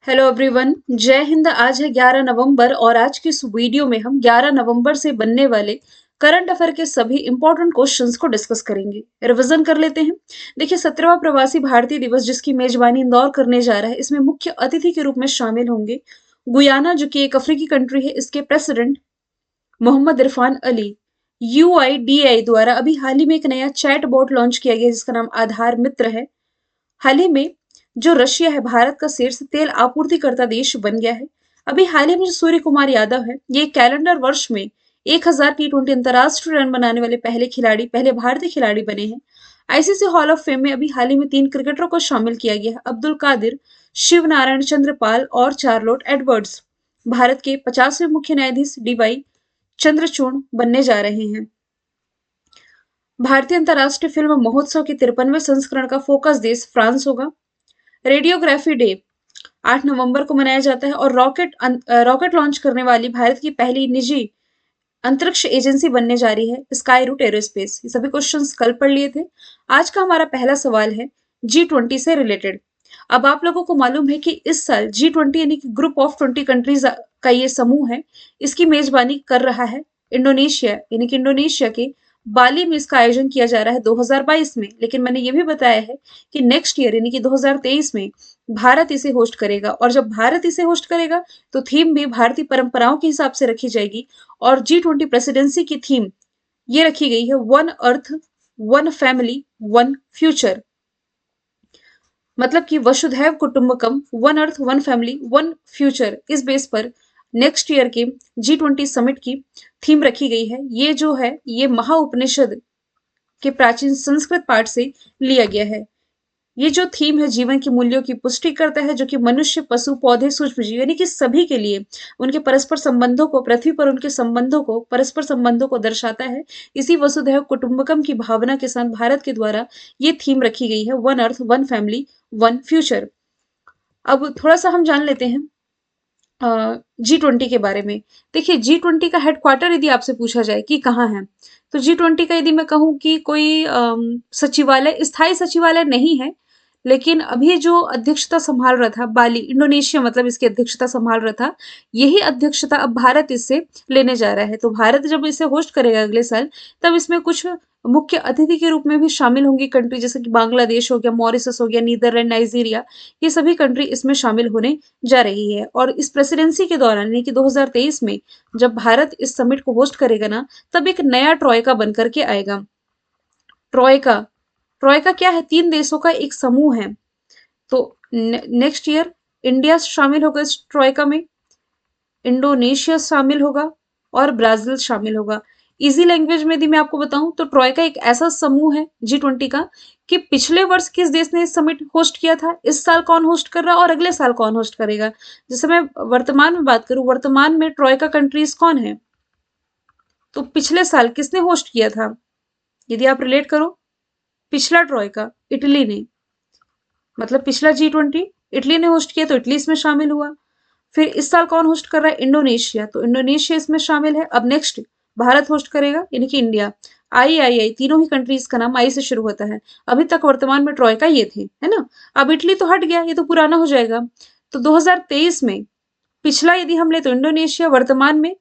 Hello everyone, जय हिंद। आज है 11 नवंबर और आज की इस वीडियो में हम 11 नवंबर से बनने वाले करंट अफेयर के सभी इंपॉर्टेंट क्वेश्चंस को डिस्कस करेंगे। रिवीजन कर लेते हैं। देखिए, 17वां प्रवासी भारतीय दिवस जिसकी मेजबानी इंदौर करने जा रहा है, इसमें मुख्य अतिथि के रूप में शामिल होंगे गुयाना, जो कि एक अफ्रीकी कंट्री है। इसके प्रेसिडेंट मोहम्मद इरफान अली। यूआईडीआई द्वारा अभी हाल ही में एक नया चैट बोट लॉन्च किया गया जिसका नाम आधार मित्र है। हाल ही में जो रशिया है, भारत का शीर्ष तेल आपूर्तिकर्ता देश बन गया है। अभी हाल ही में जो सूर्य कुमार यादव है, ये कैलेंडर वर्ष में 1000 T20 अंतर्राष्ट्रीय रन बनाने वाले पहले भारतीय खिलाड़ी बने हैं। आईसीसी हॉल ऑफ फेम में अभी हाल ही में 3 क्रिकेटरों को शामिल किया गया है, अब्दुल कादिर, शिव नारायण चंद्रपाल और चार्लोट एडवर्ड्स। भारत के 50वें मुख्य न्यायाधीश डीवाई चंद्रचूड़ बनने जा रहे हैं। भारतीय अंतर्राष्ट्रीय फिल्म महोत्सव के 53वें संस्करण का फोकस देश फ्रांस होगा। रेडियोग्राफी डे 8 नवंबर को मनाया जाता है और रॉकेट लॉन्च करने वाली भारत की पहली निजी अंतरिक्ष एजेंसी बनने जा रही है स्काई रूट एरोस्पेस। ये सभी क्वेश्चंस कल पढ़ लिए थे। आज का हमारा पहला सवाल है G20 से रिलेटेड। अब आप लोगों को मालूम है कि इस साल G20 यानी कि ग्रुप ऑफ 20 कंट्रीज का ये समूह है, इसकी मेजबानी कर रहा है इंडोनेशिया, यानी कि इंडोनेशिया के बाली में इसका आयोजन किया जा रहा है 2022 में। लेकिन मैंने ये भी बताया है कि नेक्स्ट ईयर यानी कि 2023 में भारत इसे होस्ट करेगा, और जब भारत इसे होस्ट करेगा तो थीम भी भारतीय परंपराओं के हिसाब से रखी जाएगी। और G20 प्रेसिडेंसी की थीम ये रखी गई है one earth, one family, one future. मतलब कि वसुधैव कुटुंबकम, one earth, one family, one future. इस बेस पर नेक्स्ट ईयर के G20 समिट की थीम रखी गई है। ये जो है ये महाउपनिषद के प्राचीन संस्कृत पाठ से लिया गया है। ये जो थीम है जीवन के मूल्यों की पुष्टि करता है, जो कि मनुष्य, पशु, पौधे, सूक्ष्म जीव यानी कि सभी के लिए उनके परस्पर संबंधों को, पृथ्वी पर उनके संबंधों को, परस्पर संबंधों को दर्शाता है। इसी वसुधैव कुटुंबकम की भावना के साथ भारत के द्वारा ये थीम रखी गई है one earth, one family, one future. अब थोड़ा सा हम जान लेते हैं G20 के बारे में। देखिए, G20 का हेडक्वार्टर यदि आपसे पूछा जाए कि कहाँ है, तो G20 का यदि मैं कहूँ कि कोई सचिवालय, स्थायी सचिवालय नहीं है, लेकिन अभी जो अध्यक्षता संभाल रहा था बाली, इंडोनेशिया मतलब इसकी अध्यक्षता संभाल रहा था, यही अध्यक्षता अब भारत इससे लेने जा रहा है। तो भारत जब इसे होस्ट करेगा अगले साल, तब इसमें कुछ मुख्य अतिथि के रूप में भी शामिल होंगी कंट्री, जैसे कि बांग्लादेश हो गया, मॉरिशस हो गया, नीदरलैंड, नाइजीरिया। ये सभी कंट्री इसमें शामिल होने जा रही है। और इस प्रेसिडेंसी के दौरान यानी कि 2023 में जब भारत इस समिट को होस्ट करेगा ना, तब एक नया ट्रॉयका बनकर के आएगा। ट्रॉयका, ट्रॉयका क्या है? 3 देशों का एक समूह है। तो नेक्स्ट ईयर इंडिया शामिल होगा इस ट्रॉयका में, इंडोनेशिया शामिल होगा और ब्राजील शामिल होगा। इजी लैंग्वेज में यदि मैं आपको बताऊं तो ट्रॉयका एक ऐसा समूह है G20 का कि पिछले वर्ष किस देश ने इस समिट होस्ट किया था, इस साल कौन होस्ट कर रहा है और अगले साल कौन होस्ट करेगा। जैसे मैं वर्तमान में बात करूं, वर्तमान में ट्रॉयका कंट्रीज कौन है, तो पिछले साल किसने होस्ट किया था यदि आप रिलेट करो, पिछला ट्रॉयका इटली ने, मतलब पिछला G20 इटली ने होस्ट किया तो इटली इसमें शामिल हुआ। फिर इस साल कौन होस्ट कर रहा है? इंडोनेशिया, तो इंडोनेशिया इसमें शामिल है। अब नेक्स्ट भारत होस्ट करेगा यानी कि इंडिया। आई, तीनों ही कंट्रीज का नाम आई से शुरू होता है। अभी तक वर्तमान में ट्रॉयका ये थे, है ना। अब इटली तो हट गया, ये तो पुराना हो जाएगा। तो 2023 में पिछला यदि हम ले तो इंडोनेशिया, वर्तमान में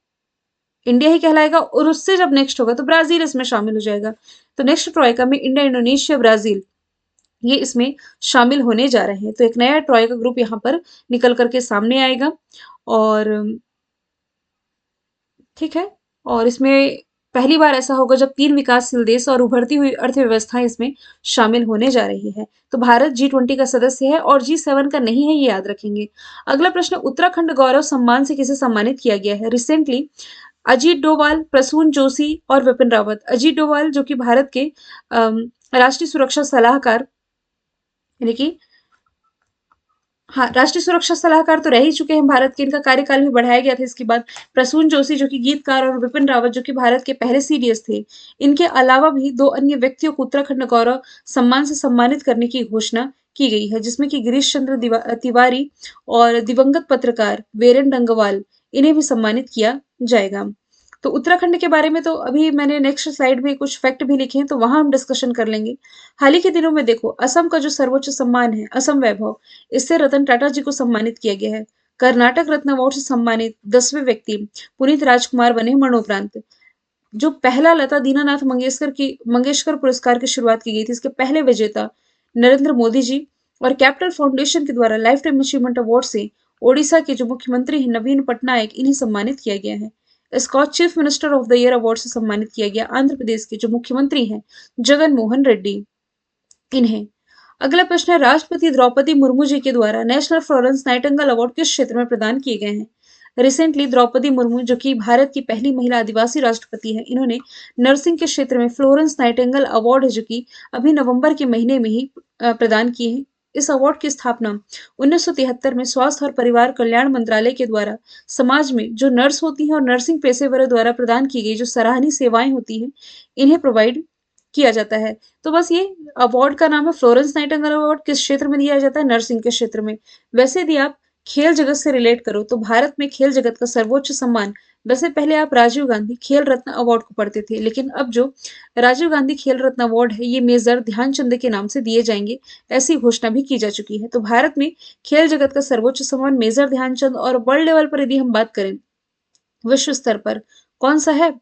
इंडिया ही कहलाएगा, और उससे जब नेक्स्ट होगा तो ब्राजील इसमें शामिल हो जाएगा। तो नेक्स्ट ट्रॉयका में इंडिया, इंडोनेशिया, ब्राजील ये इसमें शामिल होने जा रहे हैं। तो एक नया ट्रॉयका ग्रुप यहाँ पर निकल करके सामने आएगा। और ठीक है, और इसमें पहली बार ऐसा होगा जब 3 विकासशील देश और उभरती हुई अर्थव्यवस्थाएं इसमें शामिल होने जा रही है। तो भारत G20 का सदस्य है और G7 का नहीं है, ये याद रखेंगे। अगला प्रश्न, उत्तराखंड गौरव सम्मान से किसे सम्मानित किया गया है? रिसेंटली अजीत डोभाल, प्रसून जोशी और विपिन रावत। अजीत डोभाल जो कि भारत के राष्ट्रीय सुरक्षा सलाहकार यानी कि हाँ, राष्ट्रीय सुरक्षा सलाहकार तो रह ही चुके हैं भारत के, इनका कार्यकाल भी बढ़ाया गया था इसके बाद। प्रसून जोशी जो कि गीतकार और विपिन रावत जो कि भारत के पहले सीडीएस थे। इनके अलावा भी 2 अन्य व्यक्तियों को उत्तराखंड गौरव सम्मान से सम्मानित करने की घोषणा की गई है, जिसमें कि गिरीश चंद्र तिवारी और दिवंगत पत्रकार वीरेन डंगवाल, इन्हें भी सम्मानित किया जाएगा। तो उत्तराखंड के बारे में तो अभी मैंने नेक्स्ट स्लाइड में कुछ फैक्ट भी लिखे हैं, तो वहां हम डिस्कशन कर लेंगे। हाल ही के दिनों में देखो, असम का जो सर्वोच्च सम्मान है असम वैभव, इससे रतन टाटा जी को सम्मानित किया गया है। कर्नाटक रत्न अवार्ड से सम्मानित 10वें व्यक्ति पुनीत राजकुमार बने मरणोपरांत। जो पहला लता दीनानाथ मंगेशकर पुरस्कार की शुरुआत की गई थी, इसके पहले विजेता नरेंद्र मोदी जी, और कैपिटल फाउंडेशन के द्वारा लाइफ टाइम अचीवमेंट अवार्ड से ओडिशा के जो मुख्यमंत्री हैं नवीन पटनायक, इन्हें सम्मानित किया गया है। Skoch chief minister of the year award से सम्मानित किया गया आंध्र प्रदेश के जो मुख्यमंत्री हैं जगन मोहन रेड्डी, इन्हें। अगला प्रश्न है, राष्ट्रपति द्रौपदी मुर्मू जी के द्वारा नेशनल फ्लोरेंस नाइटिंगेल अवार्ड किस क्षेत्र में प्रदान किए गए हैं? रिसेंटली द्रौपदी मुर्मू, जो कि भारत की पहली महिला आदिवासी राष्ट्रपति है, इन्होंने नर्सिंग के क्षेत्र में फ्लोरेंस नाइटिंगेल अवार्ड है, जो कि अभी नवंबर के महीने में ही प्रदान किए हैं। इस अवार्ड की स्थापना 1973 में स्वास्थ्य और परिवार कल्याण मंत्रालय के द्वारा समाज में जो नर्स होती हैं और नर्सिंग पेशेवरों द्वारा प्रदान की गई जो सराहनीय सेवाएं होती हैं, इन्हें प्रोवाइड किया जाता है। तो बस ये अवार्ड का नाम है फ्लोरेंस नाइटिंगेल अवार्ड। किस क्षेत्र में दिया जाता है? नर्सिंग के क्षेत्र में। वैसे यदि आप खेल जगत से रिलेट करो तो भारत में खेल जगत का सर्वोच्च सम्मान, वैसे पहले आप राजीव गांधी खेल रत्न अवार्ड को पढ़ते थे, लेकिन अब जो राजीव गांधी खेल रत्न अवार्ड है ये मेजर ध्यानचंद के नाम से दिए जाएंगे, ऐसी घोषणा भी की जा चुकी है। तो भारत में खेल जगत का सर्वोच्च सम्मान मेजर ध्यानचंद, और वर्ल्ड लेवल पर यदि हम बात करें विश्व स्तर पर, कौन सा है?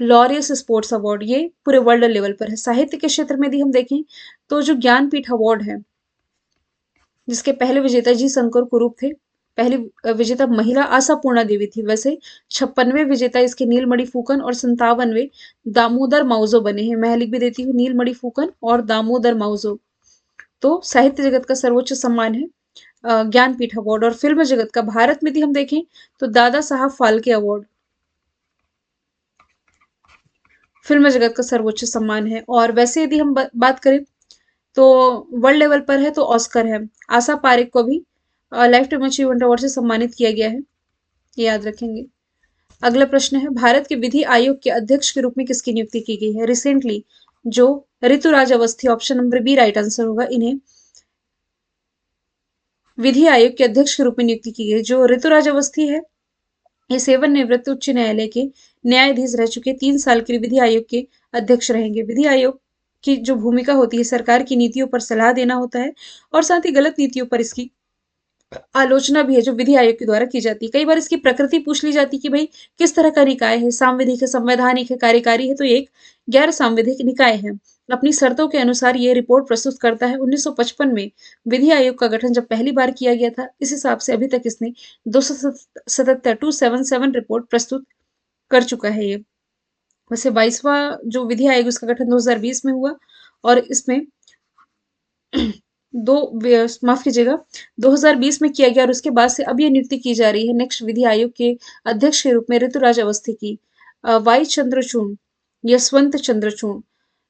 लॉरियस स्पोर्ट्स अवार्ड, ये पूरे वर्ल्ड लेवल पर है। साहित्य के क्षेत्र में यदि हम देखें तो जो ज्ञानपीठ अवार्ड है, जिसके पहले विजेता जी शंकर कुरूप थे, पहली विजेता महिला आशा पूर्णा देवी थी। वैसे 56वें विजेता इसके नीलमणि फूकन और 57वें दामोदर माउजो बने हैं। मैं लिख भी देती हूँ, नीलमणि फूकन और दामोदर माउजो। तो साहित्य जगत का सर्वोच्च सम्मान है ज्ञानपीठ अवार्ड। और फिल्म जगत का भारत में यदि हम देखें तो दादा साहब फाल्के अवार्ड फिल्म जगत का सर्वोच्च सम्मान है। और वैसे यदि हम बात करें तो वर्ल्ड लेवल पर है तो ऑस्कर है। आशा पारेख को भी लाइफ टाइम अचीवमेंट अवार्ड से सम्मानित किया गया है, ये याद रखेंगे। अगला प्रश्न है, भारत के विधि आयोग के अध्यक्ष के रूप में किसकी नियुक्ति की गई है? रिसेंटली जो Rituraj Awasthi, option number B right answer होगा, इन्हें विधि आयोग के अध्यक्ष के रूप में नियुक्ति की गई। जो ऋतुराज अवस्थी है ये सेवानिवृत्त उच्च न्यायालय के न्यायाधीश रह चुके, 3 साल के लिए विधि आयोग के अध्यक्ष रहेंगे। विधि आयोग की जो भूमिका होती है सरकार की नीतियों पर सलाह देना होता है, और साथ ही गलत नीतियों पर इसकी आलोचना भी है जो विधि आयोग के द्वारा की जाती है। कई बार इसकी प्रकृति पूछ ली जाती है कि भाई किस तरह का निकाय है, सांविधिक है, संवैधानिक है, कार्यकारी है, तो ये एक गैर सांविधिक निकाय है। अपनी शर्तों के अनुसार ये रिपोर्ट प्रस्तुत करता है। 1955 में विधि आयोग का गठन जब पहली बार किया गया था, इस हिसाब से अभी तक इसने 277 रिपोर्ट प्रस्तुत कर चुका है ये। वैसे 22वां जो विधि आयोग उसका गठन 2020 में हुआ, और इसमें माफ कीजिएगा 2020 में किया गया, और उसके बाद से अब ये नियुक्ति की जा रही है नेक्स्ट विधि आयोग के अध्यक्ष के रूप में ऋतुराज अवस्थी की। वाई चंद्रचूड़, यशवंत चंद्रचूड़,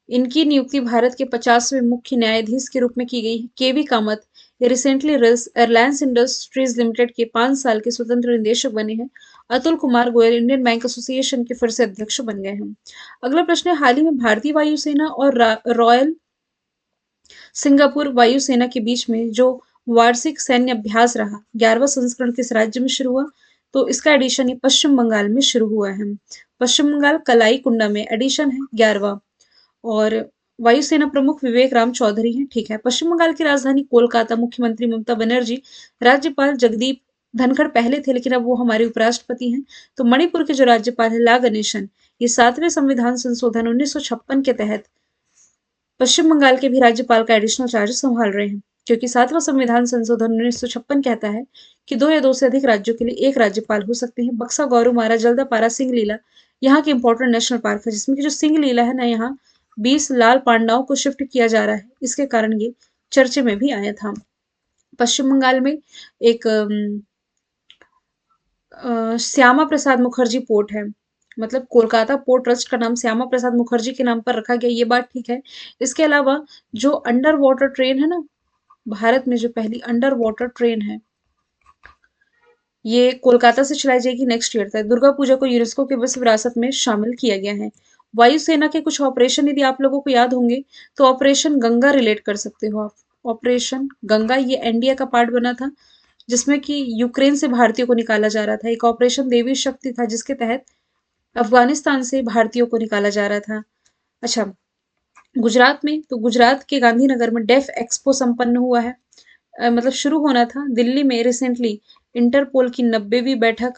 इनकी नियुक्ति भारत के 50वें मुख्य न्यायाधीश के रूप में की गई है। केवी कामत ये रिसेंटली रिलायंस इंडस्ट्रीज लिमिटेड के 5 साल के स्वतंत्र निदेशक बने हैं। Atul Kumar Goyal Indian bank association के फिर से अध्यक्ष बन गए हैं। अगला प्रश्न है, हाल ही में भारतीय वायुसेना और रॉयल सिंगापुर वायुसेना के बीच में जो वार्षिक सैन्य अभ्यास रहा, 11वां संस्करण किस राज्य में शुरू हुआ? तो इसका एडिशन ये पश्चिम बंगाल में शुरू हुआ है। पश्चिम बंगाल कलाई कुंडा में एडिशन है 11वां। और वायुसेना प्रमुख विवेक राम चौधरी हैं, ठीक है। पश्चिम बंगाल की राजधानी कोलकाता, मुख्यमंत्री ममता बनर्जी, राज्यपाल जगदीप धनखड़ पहले थे, लेकिन अब वो हमारे उपराष्ट्रपति हैं। तो मणिपुर के जो राज्यपाल है ला गणेशन, ये 7वें संविधान संशोधन 1956 के तहत पश्चिम बंगाल के भी राज्यपाल का एडिशनल चार्ज संभाल रहे हैं, क्योंकि 7वां संविधान संशोधन 1956 कहता है कि 2 या 2 से अधिक राज्यों के लिए एक राज्यपाल हो सकते हैं। बक्सा, गौरुमारा, जल्दापारा, सिंह लीला यहाँ के इंपॉर्टेंट नेशनल पार्क है, जिसमें कि जो सिंह लीला है ना, यहाँ 20 लाल पांडाओं को शिफ्ट किया जा रहा है, इसके कारण ये चर्चे में भी आया था। पश्चिम बंगाल में एक श्यामा प्रसाद मुखर्जी पोर्ट है, मतलब कोलकाता पोर्ट ट्रस्ट का नाम श्यामा प्रसाद मुखर्जी के नाम पर रखा गया, ये बात ठीक है। इसके अलावा जो अंडर वाटर ट्रेन है ना, भारत में जो पहली अंडर वाटर ट्रेन है, ये कोलकाता से चलाई जाएगी नेक्स्ट ईयर तक। दुर्गा पूजा को यूनेस्को के विश्व विरासत में शामिल किया गया है। वायुसेना के कुछ ऑपरेशन यदि आप लोगों को याद होंगे तो ऑपरेशन गंगा रिलेट कर सकते हो आप। ऑपरेशन गंगा ये एनडीए का पार्ट बना था जिसमें कि यूक्रेन से भारतीयों को निकाला जा रहा था। एक ऑपरेशन देवी शक्ति था जिसके तहत अफगानिस्तान से भारतीयों को निकाला जा रहा था। अच्छा, गुजरात में तो गुजरात के गांधीनगर में डेफ एक्सपो संपन्न हुआ है। मतलब शुरू होना था। दिल्ली में रिसेंटली इंटरपोल की 90वीं बैठक।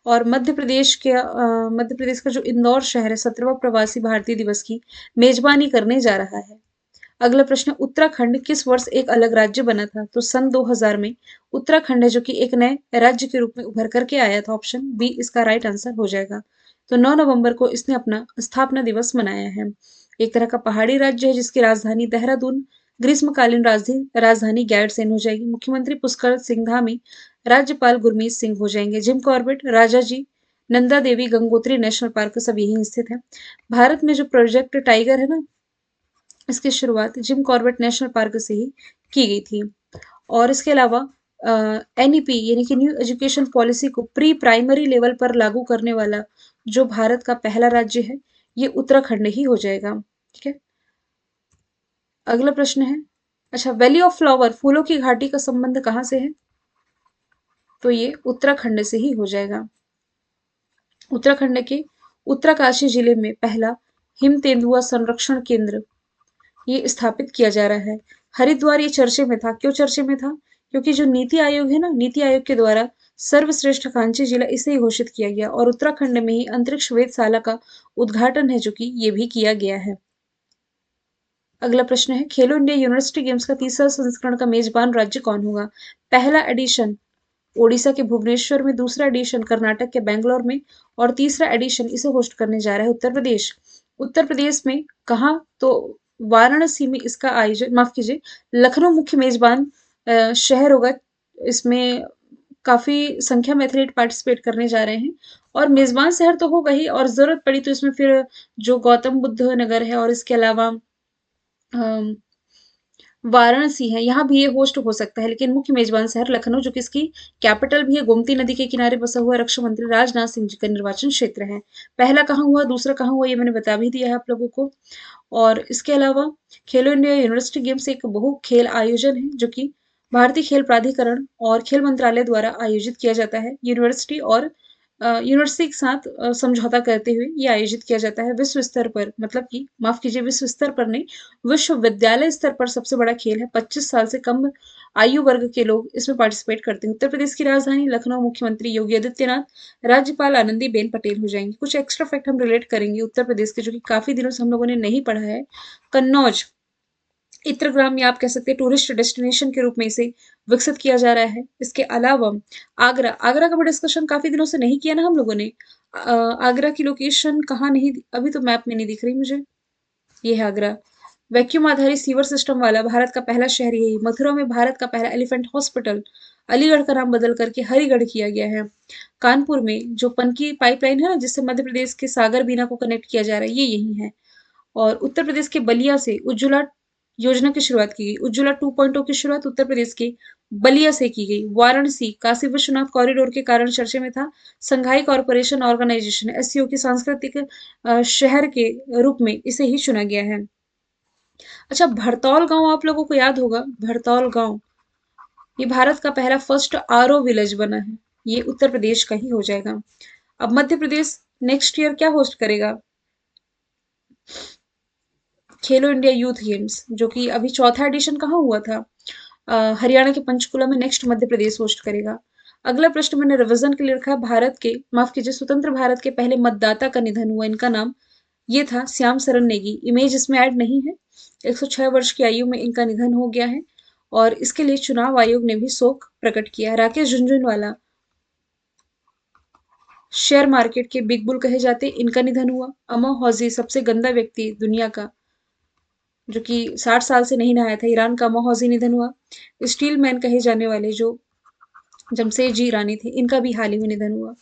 और मध्य प्रदेश का जो इंदौर शहर है 17वां प्रवासी भारतीय दिवस की मेजबानी करने जा रहा है। अगला प्रश्न, उत्तराखंड किस वर्ष एक अलग राज्य बना था? तो सन 2000 में उत्तराखंड है जो कि एक नए राज्य के रूप में उभर करके आया था। ऑप्शन बी इसका राइट आंसर हो जाएगा। तो 9 नवंबर को इसने अपना स्थापना दिवस मनाया है। एक तरह का पहाड़ी राज्य है जिसकी राजधानी देहरादून, ग्रीष्मकालीन राजधानी गैरसैंण हो जाएगी। मुख्यमंत्री पुष्कर सिंह धामी, राज्यपाल गुरमीत सिंह हो जाएंगे। Jim Corbett, Rajaji, Nanda Devi Gangotri national park सब यही स्थित है। भारत में जो प्रोजेक्ट टाइगर है ना, इसकी शुरुआत जिम कॉर्बेट नेशनल पार्क से ही की गई थी। और इसके अलावा एनईपी यानी कि न्यू एजुकेशन पॉलिसी को प्री प्राइमरी लेवल पर लागू करने वाला जो भारत का पहला राज्य है ये उत्तराखंड ही हो जाएगा। ठीक है, अगला प्रश्न है, अच्छा, वैली ऑफ फ्लावर फूलों की घाटी का संबंध कहाँ से है? तो ये उत्तराखंड से ही हो जाएगा। उत्तराखंड के उत्तरकाशी जिले में पहला हिम तेंदुआ संरक्षण केंद्र ये स्थापित किया जा रहा है। हरिद्वार ये चर्चे में था। क्यों चर्चे में था? क्योंकि जो नीति आयोग है ना, नीति आयोग के द्वारा सर्वश्रेष्ठ कांची जिला इसे ही घोषित किया गया और उत्तराखंड में ही अंतरिक्ष वेधशाला का उद्घाटन है जो कि ये भी किया गया है। अगला प्रश्न है, खेलो इंडिया यूनिवर्सिटी गेम्स का तीसरा संस्करण का मेजबान राज्य कौन होगा? पहला एडिशन ओडिशा के भुवनेश्वर में, दूसरा एडिशन कर्नाटक के बेंगलोर में और तीसरा एडिशन इसे होस्ट करने जा रहा है उत्तर प्रदेश। उत्तर प्रदेश में कहाँ? तो वाराणसी में इसका आयोजन, माफ कीजिए, लखनऊ मुख्य मेजबान शहर होगा। इसमें काफी संख्या में एथलीट पार्टिसिपेट करने जा रहे हैं और मेजबान शहर तो होगा ही, और जरूरत पड़ी तो इसमें फिर जो गौतम बुद्ध नगर है और इसके अलावा वाराणसी है, यहाँ भी ये होस्ट हो सकता है, लेकिन मुख्य मेजबान शहर लखनऊ जो कि इसकी कैपिटल भी है, गोमती नदी के किनारे बसा हुआ रक्षा मंत्री राजनाथ सिंह जी का निर्वाचन क्षेत्र है। पहला कहाँ हुआ, दूसरा कहाँ हुआ, ये मैंने बता भी दिया है आप लोगों को। और इसके अलावा खेलो इंडिया यूनिवर्सिटी गेम्स एक बहु खेल आयोजन है जो कि भारतीय खेल प्राधिकरण और खेल मंत्रालय द्वारा आयोजित किया जाता है। यूनिवर्सिटी और यूनिवर्सिटी के साथ समझौता करते हुए ये आयोजित किया जाता है विश्व स्तर पर, मतलब कि माफ कीजिए विश्व स्तर पर नहीं, विश्वविद्यालय स्तर पर सबसे बड़ा खेल है। 25 साल से कम आयु वर्ग के लोग इसमें पार्टिसिपेट करते हैं। उत्तर प्रदेश की राजधानी लखनऊ, मुख्यमंत्री योगी आदित्यनाथ, राज्यपाल आनंदीबेन पटेल हो जाएंगी। कुछ एक्स्ट्रा फैक्ट हम रिलेट करेंगे उत्तर प्रदेश के जो कि काफी दिनों से हम लोगों ने नहीं पढ़ा है। कन्नौज इत्रग्राम या आप कह सकते हैं टूरिस्ट डेस्टिनेशन के रूप में इसे विकसित किया जा रहा है। इसके अलावा आगरा, आगरा का भी डिस्कशन काफी दिनों से नहीं किया ना हम लोगों ने। आगरा की लोकेशन कहाँ नहीं, अभी तो मैप में नहीं दिख रही मुझे। ये है आगरा। वैक्यूम आधारित सीवर सिस्टम वाला भारत का पहला शहर यही। मथुरा में भारत का पहला एलिफेंट हॉस्पिटल अलीगढ़ का नाम बदल करके हरिगढ़ किया गया है। कानपुर में जो पनकी पाइपलाइन है ना जिससे मध्य प्रदेश के सागर बीना को कनेक्ट किया जा रहा है ये यही है। और उत्तर प्रदेश के बलिया से उज्ज्वला योजना की शुरुआत की गई। उज्ज्वला 2.0 की शुरुआत उत्तर प्रदेश के बलिया से की गई। वाराणसी काशी विश्वनाथ कॉरिडोर के कारण चर्चे में था। संघाई कॉरपोरेशन ऑर्गेनाइजेशन एससीओ की सांस्कृतिक शहर के रूप में इसे ही चुना गया है। अच्छा, भरतौल गांव आप लोगों को याद होगा। भरतौल गांव ये भारत का पहला फर्स्ट आरओ विलेज बना है। ये उत्तर प्रदेश का ही हो जाएगा। अब मध्य प्रदेश नेक्स्ट ईयर क्या होस्ट करेगा? खेलो इंडिया यूथ गेम्स, जो कि अभी चौथा एडिशन कहाँ हुआ था? हरियाणा के पंचकुला में। नेक्स्ट मध्य प्रदेश होस्ट करेगा। अगला प्रश्न मैंने रिवीजन के लिए रखा है। भारत के, माफ कीजिए, स्वतंत्र भारत के पहले मतदाता का निधन हुआ। इनका नाम ये था श्याम सरन नेगी। इमेज इसमें ऐड नहीं है। 106 वर्ष की आयु में इनका निधन हो गया है और इसके लिए चुनाव आयोग ने भी शोक प्रकट किया है। राकेश झुनझुनवाला शेयर मार्केट के बिग बुल कहे जाते, इनका निधन हुआ। अमर हौजी सबसे गंदा व्यक्ति दुनिया का जो कि 60 साल से नहीं नहाया था, ईरान का मौहौजी निधन हुआ। स्टील मैन कहे जाने वाले जो जमशेदजी ईरानी थे, इनका भी हाल ही में निधन हुआ।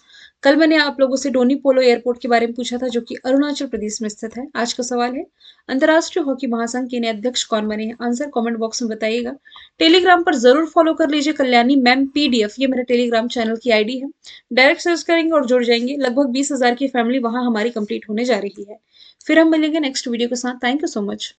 कल मैंने आप लोगों से डोनी पोलो एयरपोर्ट के बारे में पूछा था जो कि अरुणाचल प्रदेश में स्थित है। आज का सवाल है, अंतर्राष्ट्रीय हॉकी महासंघ के नए अध्यक्ष कौन बने हैं? आंसर कमेंट बॉक्स में बताइएगा। टेलीग्राम पर जरूर फॉलो कर लीजिए कल्याणी मैम पीडीएफ, ये मेरे टेलीग्राम चैनल की आईडी है। डायरेक्ट सर्च करेंगे और जुड़ जाएंगे। लगभग 20,000 की फैमिली वहां हमारी कंप्लीट होने जा रही है। फिर हम मिलेंगे नेक्स्ट वीडियो के साथ। Thank you so much.